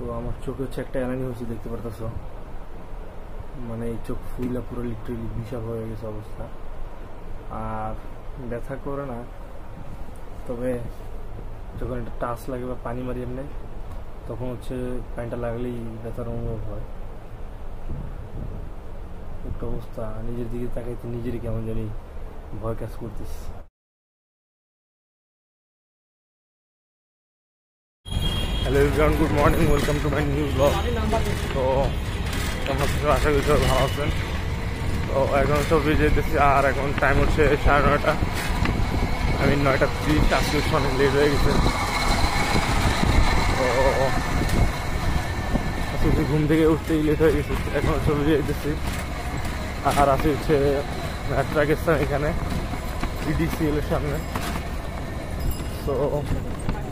তো আমার চোখে হচ্ছে একটা এলানি হয়েছে, দেখতে পারতেছো, মানে এই চোখ ফুইলা পুরো লিটারেলি বিশাল হয়ে গেছে অবস্থা। আর ব্যথা করে না, তবে যখন একটা টাচ লাগে বা পানি মারি এমনি, তখন হচ্ছে পানিটা লাগলেই ব্যথার অনুভব হয়। একটা অবস্থা, নিজের দিকে তাকাইতে নিজেরই কেমন জানি ভয় কাজ করতেছে। Hello everyone, good morning, welcome to my new blog. তো তোমরা আশা করি সবাই ভালো আছেন। তো এখন সব যেতেছি, আর এখন টাইম হচ্ছে 9:30, আমি 9:30। আজকে অনেক লেট হয়ে গেছে। তো আজকে ঘুম থেকে উঠতেই লেট হয়ে গেছে, এখন চলে যেতেছি। আর আছে হচ্ছে ট্রাকের এখানে EDCL এর সামনে। তো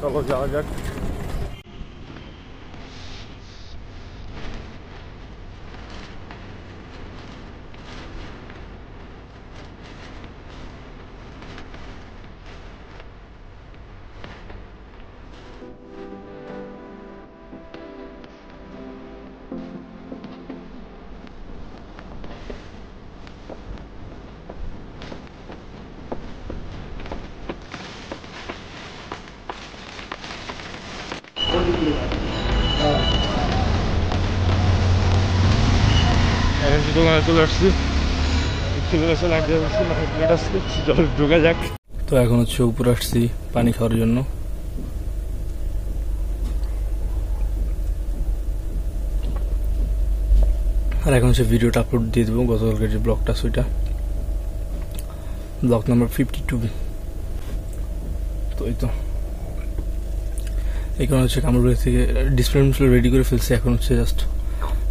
চলো যাওয়া যাক। দোকানে চলে আসছি, ঢুকে যাক। তো এখন হচ্ছে উপরে আসছি পানি খাওয়ার জন্য। আর এখন হচ্ছে ভিডিওটা আপলোড দিয়ে দেবো, গতকালকের যে ব্লগটা, সেটা ব্লগ নাম্বার 52। তো এই তো এখন হচ্ছে কামরুল থেকে ডিসপ্লে রেডি করে ফেলছি, এখন হচ্ছে জাস্ট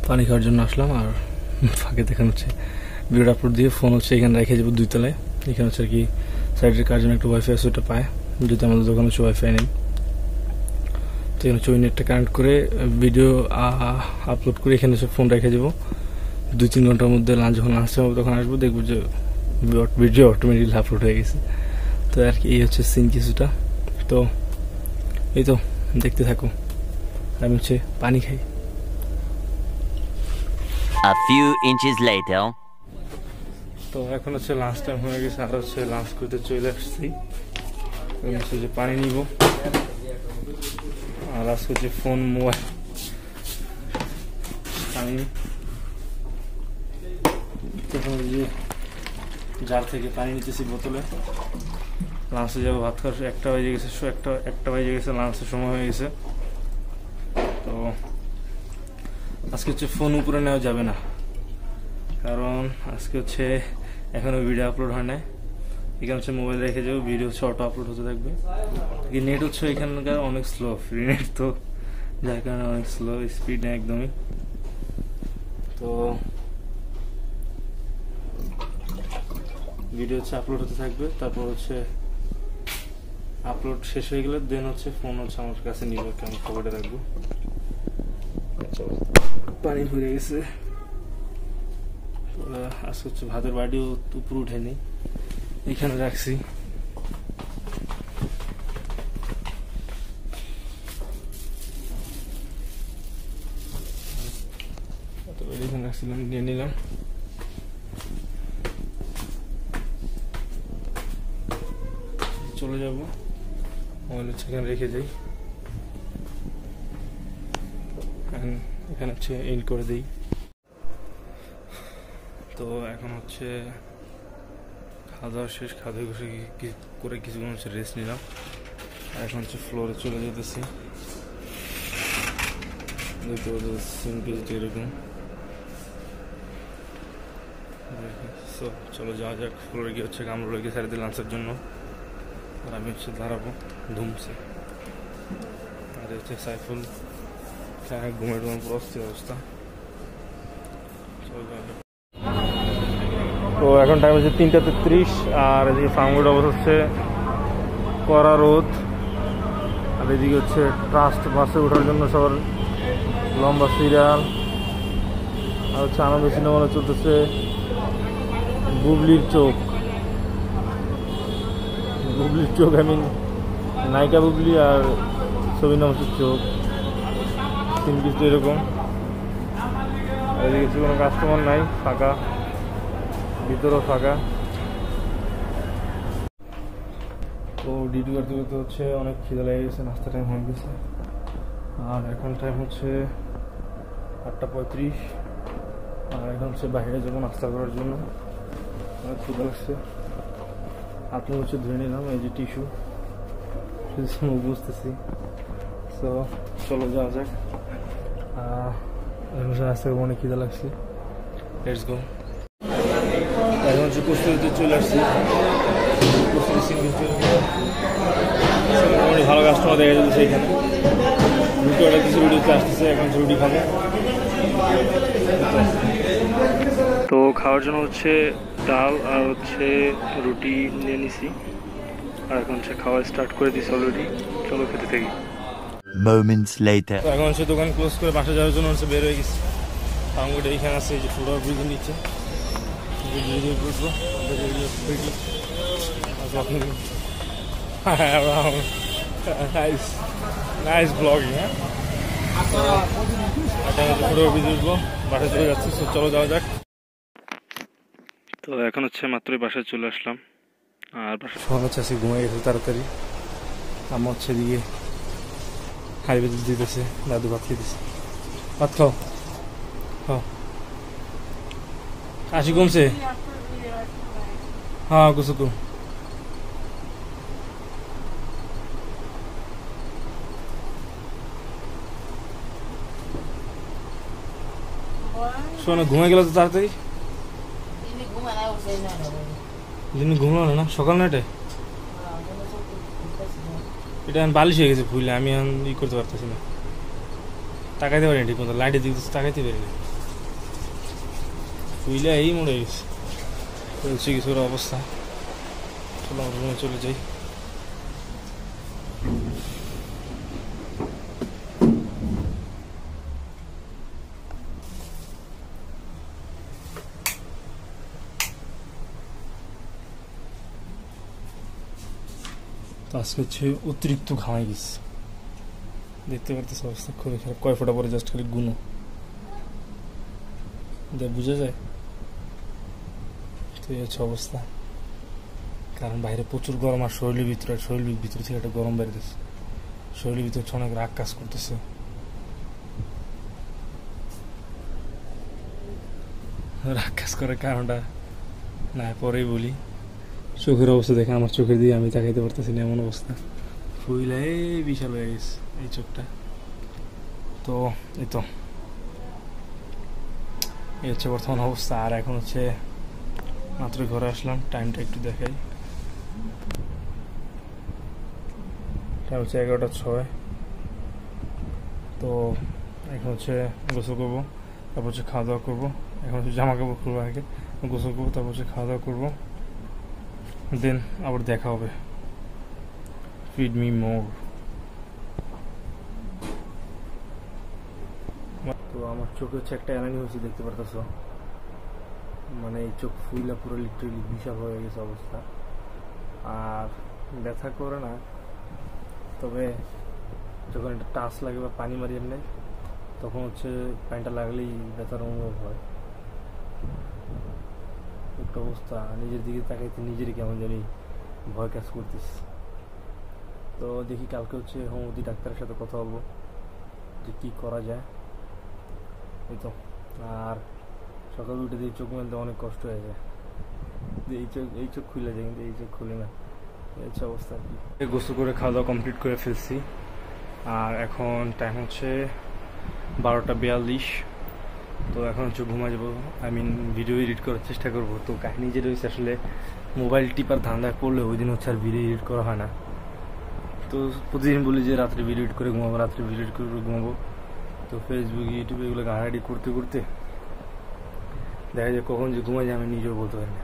পানি খাওয়ার জন্য আসলাম। আর ফাঁকে দেখেন হচ্ছে ভিডিওটা আপলোড দিয়ে ফোন হচ্ছে এখানে রেখে যাবো 2 তলায়। এখানে হচ্ছে আর কি সাইডের কার জন্য একটা ওয়াইফাই আছে, ওটা পায় যদি আমাদের দোকানে হচ্ছে ওয়াইফাই নেই। তো এখানে হচ্ছে ওই নেটটা কানেক্ট করে ভিডিও আপলোড করে এখানে হচ্ছে ফোন রেখে যাবো। 2-3 ঘন্টার মধ্যে যখন আসতে হবে তখন আসবো, দেখবো যে ভিডিও অটোমেটিকলি আপলোড হয়ে গেছে। তো আর কি এই হচ্ছে সিন কিছুটা। তো এই তো দেখতে থাকো, আমি হচ্ছে পানি খাই। A few inches later. তো এখন হচ্ছে লাঞ্চ টাইম হয়ে গেছে, আর হচ্ছে লাঞ্চ করতে চলে আসছি। হচ্ছে যে পানি নিব, আর আজকে হচ্ছে ফোন, মোবাইল, পানি জার থেকে পানি নিতেছি বোতলে। লাঞ্চে যাবো, ভাত খাওয়ার 1টা বেজে গেছে, একটা বেজে গেছে, লাঞ্চের সময় হয়ে গেছে। তো আজকে হচ্ছে ফোন উপরে নেওয়া যাবে না, কারণ আজকে হচ্ছে এখনো ভিডিও আপলোড হয় নাই। এখানে হচ্ছে মোবাইল রেখে যাবো, ভিডিও হচ্ছে অটো আপলোড হতে থাকবে। নেট হচ্ছে এখানকার অনেক স্লো, ফ্রি নেট, তো যার কারণে অনেক স্লো, স্পিড নেই একদমই। তো ভিডিও হচ্ছে আপলোড হতে থাকবে, তারপর হচ্ছে আপলোড শেষ হয়ে গেলে দেন হচ্ছে ফোন হচ্ছে আমার কাছে নিব, কেমন খবরটা রাখবো। পানি ভরে গেছে। আজকে হচ্ছে ভাতের বাড়িও উপরে উঠেনি, এখানে রাখছি। এখানে রাখছিলাম, নিয়ে নিলাম। চলে যাবো, মোবাইল হচ্ছে এখানে রেখে যাই, এখানে হচ্ছে এন্ড করে দিই। তো এখন হচ্ছে খাওয়া দাওয়া শেষ, খাওয়া দাওয়া করে কিছুক্ষণ হচ্ছে রেস্ট নিলাম। আর এখন হচ্ছে ফ্লোরে চলে যেতেছি, দেখতে পাচ্ছি এরকম। চলো যাওয়া যাক, ফ্লোরে গিয়ে হচ্ছে কামরুল গিয়ে সারিতে লাঞ্চের জন্য। আর আমি হচ্ছে দাঁড়াবো ধুমছে। আর হচ্ছে সাইফুল ঘুমের পুরো অস্থির অবস্থা। তো এখন টাইম হচ্ছে 3:33, আর এদিকে ফার্মউড অবস্থা হচ্ছে কড়া রোদ। আর এদিকে হচ্ছে ট্রাস্ট বাসে ওঠার জন্য সবার লম্বা সিরিয়াল। আর হচ্ছে আনন্দ সিনেমা চলতেছে বুবলির চোখ, আই মিন নায়িকা বুবলি, আর ছবির নাম হচ্ছে চোখ। সিন কিছু এরকম, এদিকে কিছু কোনো কাস্টমার নাই, ফাঁকা, ভিতরেও ফাঁকা। তো ডিউটি করতে করতে হচ্ছে অনেক খিদে লেগে গেছে, নাস্তা টাইম হয়ে গেছে। আর এখন টাইম হচ্ছে 8:35, আর এখন হচ্ছে বাইরে যাবো নাস্তা করার জন্য। অনেক খিদে লাগছে। আপনি হচ্ছে ধুয়ে নিলাম, এই যে টিস্যু, মুখ বুঝতেছি। তো চলো যাওয়া যাক। এখন নাস্তা করবো, অনেক খিদে লাগছে। Let's go. এখন হচ্ছে কস্তুরিতে চলে আসছি। মোটামুটি ভালো কাস্টমার দেখা যাচ্ছে এখানে। রুটি অর্ডার দিচ্ছে, রুটিতে আসতেছে, এখন রুটি খাবে। তো খাওয়ার জন্য হচ্ছে ডাল আর হচ্ছে রুটি নিয়ে নিছি, আর এখন হচ্ছে খাওয়া স্টার্ট করে দিছি অলরেডি। চলো খেতে থাকি। Moments later. তো এখন হচ্ছে দোকান ক্লোজ করে বাসা যাওয়ার জন্য হচ্ছে বের হয়ে গেছি। টাঙ্গুটা এইখানে আছে, এই যে ফুটওভার ব্রিজের নিচে ব্রিজে উঠবো। Nice blogging. হ্যাঁ, ফুটওভার ব্রিজে উঠবো, বাসায় চলে যাচ্ছি। চলো যাওয়া যাক। তো এখন হচ্ছে মাত্রই বাসায় চলে আসলাম, আর বাসায় সকাল হচ্ছে আজকে ঘুমাই গেছে তাড়াতাড়ি। আমার হচ্ছে দিকে হাইওয়ে দিতেছে, দাদু ভাত খেতেছে। ভাত খাও, খাও। কাশি কমছে? হ্যাঁ, গোসল করুন। শোনো, ঘুমাই গেল তো তাড়াতাড়ি। যিনি ঘুমানো না সকাল নয়টায়, এটা বালিশ হয়ে গেছে ফুলে, আমি ই করতে পারতেছি না, তাকাইতে পারিনি ঠিক মতো, লাইটের দিকে তাকাইতে পারি না, ফুইলে এই মরে গেছে। চলছে কিছুর অবস্থা। চলো আমরা রুমে চলে যাই। তো আজকে হচ্ছে অতিরিক্ত ঘামাই গেছে, দেখতে পারতেছে অবস্থা খুবই খারাপ। কয় ফোঁটা পরে জাস্ট খালি গুনো যা বুঝা যায়। তো এই হচ্ছে অবস্থা, কারণ বাইরে প্রচুর গরম, আর শরীরের ভিতরে থেকে একটা গরম বেরোতেছে, শরীরের ভিতরে অনেক রাগ কাজ করতেছে। রাগ কাজ করার কারণটা না পরেই বলি। চোখের অবস্থা দেখে আমার চোখের দিয়ে আমি তাকাইতে পারতেছি না, এমন অবস্থা। ফুইলে বিশাল হয়ে গেছে এই চোখটা। তো এই হচ্ছে বর্তমান অবস্থা। আর এখন হচ্ছে মাত্র ঘরে আসলাম, টাইমটা একটু দেখাই। টাইম হচ্ছে 11:06। তো এখন হচ্ছে গোসল করবো, তারপর হচ্ছে খাওয়া দাওয়া করবো। এখন হচ্ছে জামা কাপড় খুলবো, আগে গোসল করবো, তারপর হচ্ছে খাওয়া দাওয়া করবো, দেন আবার দেখা হবে। Feed me more. তো আমার চোখে হচ্ছে একটা এলানি হয়েছে, দেখতে পারতেছো, মানে এই চোখ ফুইলা পুরো লিটারেলি বিশাল হয়ে গেছে অবস্থা। আর ব্যথা করে না, তবে যখন একটা টাচ লাগে বা পানি মারি এমনি, তখন হচ্ছে পানিটা লাগলেই ব্যথার অনুভব হয়। একটা অবস্থা, নিজের দিকে তাকাইতে নিজেরই কেমন জানি ভয় কাজ করতেছে। তো দেখি কালকে হচ্ছে হোমিওপ্যাথি ডাক্তারের সাথে কথা বলবো যে কী করা যায়। এই তো। আর সকালে উঠে দিয়ে চোখ মেলতে অনেক কষ্ট হয়ে যায়, এই চোখ খুলে যায়, কিন্তু এই চোখ খুলে না। এই হচ্ছে অবস্থা আর কি। গোসল করে খাওয়া দাওয়া কমপ্লিট করে ফেলছি, আর এখন টাইম হচ্ছে 12:42। তো এখন হচ্ছে ঘুমা যাবো, ভিডিও এডিট করার চেষ্টা করবো। তো কাহিনী যে রয়েছে, আসলে মোবাইল টিপার ধান্দায় পড়লে ওই দিন হচ্ছে আর ভিডিও এডিট করা হয় না। তো প্রতিদিন বলি যে রাত্রে ভিডিও এডিট করে ঘুমাবো, রাত্রে ভিডিও এডিট করে ঘুমাবো। তো ফেসবুক, ইউটিউবে এগুলো ঘাটাঘাটি করতে করতে দেখা যায় কখন যে ঘুমাই যায় আমি নিজেও বলতে পারি না।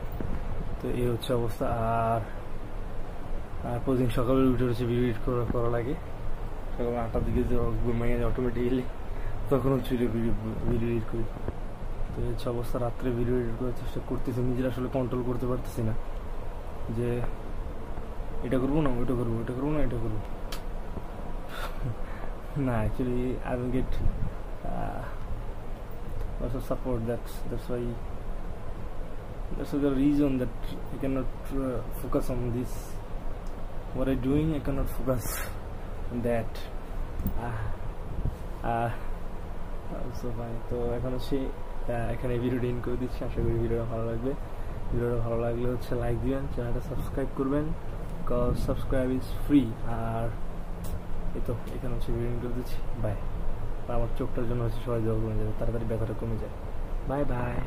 তো এই হচ্ছে অবস্থা। আর প্রতিদিন সকালে উঠে হচ্ছে ভিডিও এডিট করা লাগে, সকাল 8টার দিকে ঘুমিয়ে যায় অটোমেটিক্যালি, তখন হচ্ছে ভিডিও এডিট করি। তো এই হচ্ছে অবস্থা, রাত্রে ভিডিও এডিট করার চেষ্টা করতেছি, নিজের আসলে কন্ট্রোল করতে পারতেছি না যে এটা করবো না ওইটা করবো, এটা করবো না এটা করবো না। Actually I will get Also support. That's why the reason that I cannot focus on this. What I'm doing, I cannot focus on that. So fine. তো এখন হচ্ছে এখানে ভিডিওটা ইন করে দিচ্ছি। আশা করি ভিডিওটা ভালো লাগবে। ভিডিওটা ভালো লাগলে হচ্ছে লাইক দিবেন, চ্যানেলটা সাবস্ক্রাইব করবেন, বিকজ সাবস্ক্রাইব ইজ ফ্রি। আর এই তো এখানে হচ্ছে ভিডিও ইন করে দিচ্ছি। বাই। আমার চোখটার জন্য হচ্ছে সবাই দোয়া করে যাবে, তাড়াতাড়ি ব্যথাটা কমে যায়। Bye bye.